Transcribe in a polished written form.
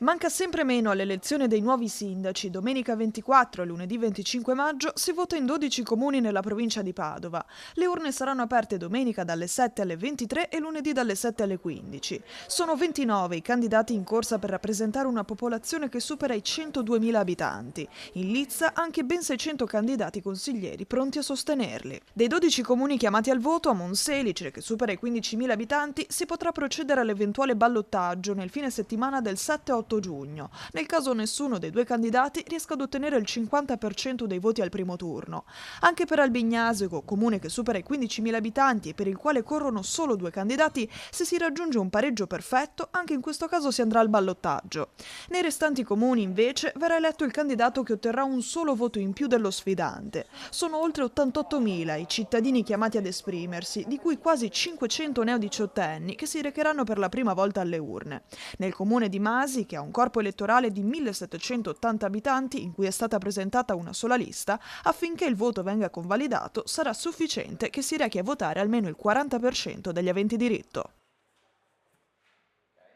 Manca sempre meno all'elezione dei nuovi sindaci. Domenica 24 e lunedì 25 maggio si vota in 12 comuni nella provincia di Padova. Le urne saranno aperte domenica dalle 7 alle 23 e lunedì dalle 7 alle 15. Sono 29 i candidati in corsa per rappresentare una popolazione che supera i 102.000 abitanti. In lizza anche ben 600 candidati consiglieri pronti a sostenerli. Dei 12 comuni chiamati al voto, a Monselice, che supera i 15.000 abitanti, si potrà procedere all'eventuale ballottaggio nel fine settimana del 7-8 giugno, nel caso nessuno dei due candidati riesca ad ottenere il 50% dei voti al primo turno. Anche per Albignasego, comune che supera i 15.000 abitanti e per il quale corrono solo due candidati, se si raggiunge un pareggio perfetto, anche in questo caso si andrà al ballottaggio. Nei restanti comuni, invece, verrà eletto il candidato che otterrà un solo voto in più dello sfidante. Sono oltre 88.000 i cittadini chiamati ad esprimersi, di cui quasi 500 neodiciottenni che si recheranno per la prima volta alle urne. Nel comune di Masi, che ha un corpo elettorale di 1.780 abitanti in cui è stata presentata una sola lista, affinché il voto venga convalidato sarà sufficiente che si rechi a votare almeno il 40% degli aventi diritto.